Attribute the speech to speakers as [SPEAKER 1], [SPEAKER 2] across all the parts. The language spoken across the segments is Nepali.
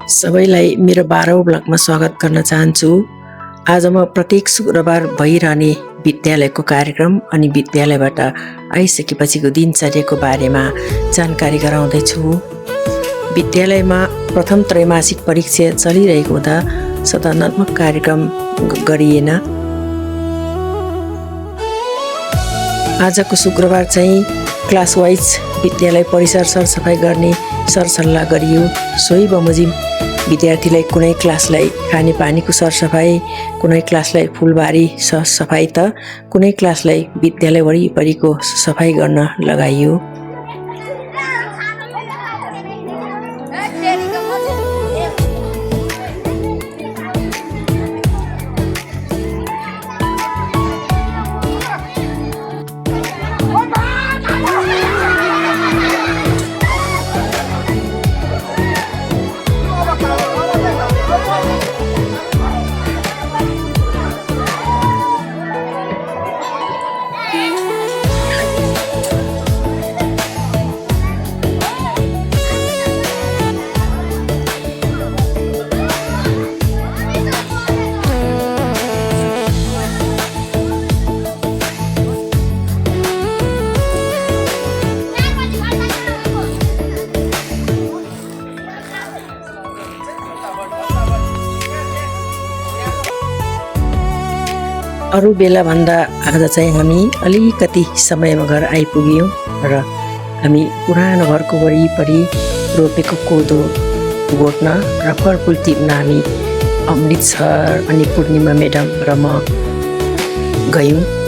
[SPEAKER 1] सबैलाई मेरो 12औं ब्लगमा स्वागत गर्न चाहन्छु। आज म प्रत्येक शुक्रबार भइरहने विद्यालयको कार्यक्रम अनि विद्यालयबाट आइसकेपछिको दिनचर्याको बारेमा जानकारी गराउँदैछु। विद्यालयमा प्रथम त्रैमासिक परीक्षा चलिरहेको हुँदा सदनात्मक कार्यक्रम गरिएन। आजको शुक्रबार चाहिँ क्लास वाइज विद्यालय परिसर सरसफाई गर्ने सरसल्लाह गरियो। सोही बमोजिम विद्यार्थीलाई कुनै क्लासलाई खानेपानीको सरसफाई, कुनै क्लासलाई फुलबारी सरसफाई त कुनै क्लासलाई विद्यालय वरिपरिको सफाई गर्न लगाइयो। अरू बेला भन्दा आज चाहिँ हामी अलिकति समयमा घर आइपुग्यौँ र हामी पुरानो घरको वरिपरि रोपेको कोदो गोड्न र फलफुल टिप्न हामी अमृत सर अनि पूर्णिमा म्याडम र म गयौँ।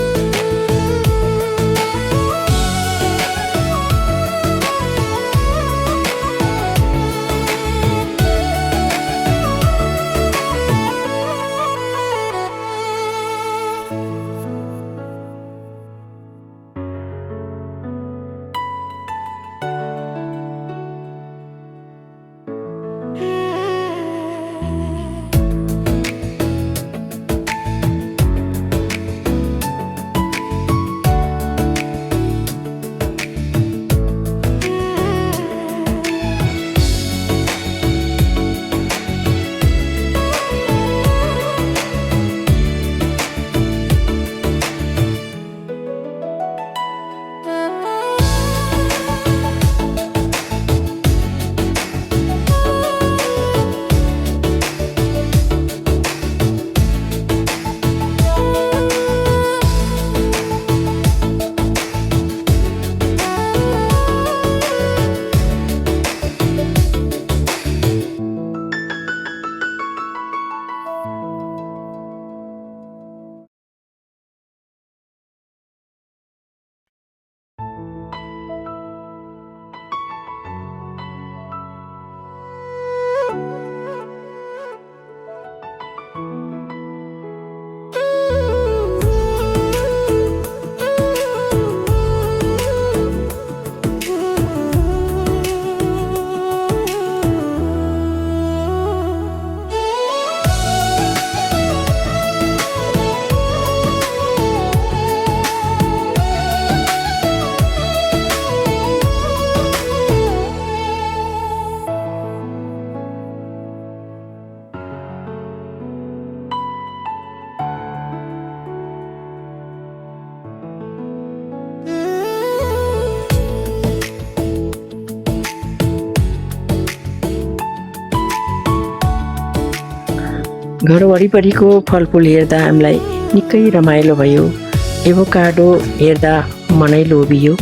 [SPEAKER 1] घर वरिपरिको फलफुल हेर्दा हामीलाई निकै रमाइलो भयो। एभोकाडो हेर्दा मनै लोभियो।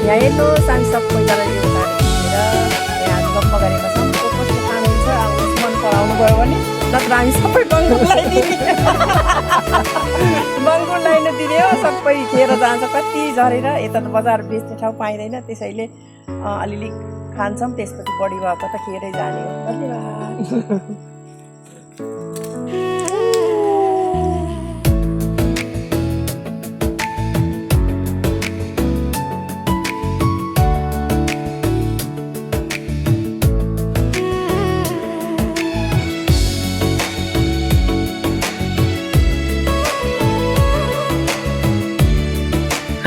[SPEAKER 1] यहाँ हेर्नुहोस् हामी सबैजना योगदान दिएर यहाँ गप्प गरेका छौँ। कसले खानुहुन्छ आउनुहोस् मन पराउनु गयो भने, नत्र हामी सबै बङ्गुरलाई दिने बङ्गुरलाई नै दिने हो। सबै खेर जान्छ, कति झरेर यता त बजार बेच्ने ठाउँ पाइँदैन, त्यसैले अलिअलि खान्छौँ, त्यसपछि बढी भएको त खेरै जाने हो। धन्यवाद।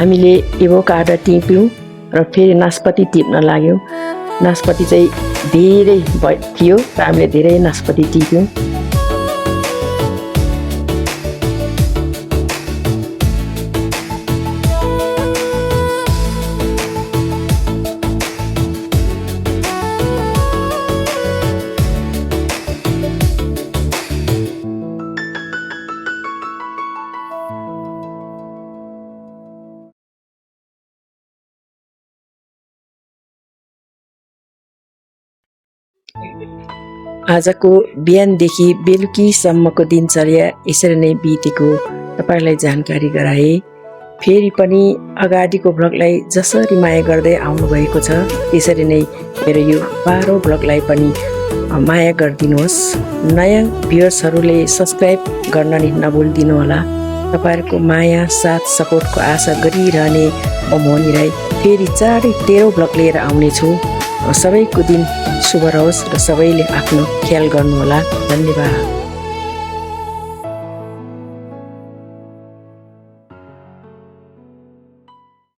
[SPEAKER 1] हामीले एभोकाडो टिप्यौँ र फेरि नास्पाती टिप्न लाग्यौँ। नास्पाती चाहिँ धेरै थियो र हामीले धेरै नास्पाती टिप्यौँ। आजको बिहानदेखि बेलुकीसम्मको दिनचर्या यसरी नै बितेको तपाईँलाई जानकारी गराए। फेरि पनि अगाडिको भ्लगलाई जसरी माया गर्दै आउनुभएको छ त्यसरी नै मेरो यो 12औं भ्लगलाई पनि माया गरिदिनुहोस्। नयाँ भ्युअर्सहरूले सब्सक्राइब गर्न नि नभुलिदिनु होला। तपाईँहरूको माया साथ सपोर्टको आशा गरिरहने म मोहनी राई फेरि चाँडै 13औं भ्लग लिएर आउनेछु। सबैको दिन शुभ रहोस् र सबैले आफ्नो ख्याल गर्नुहोला। धन्यवाद।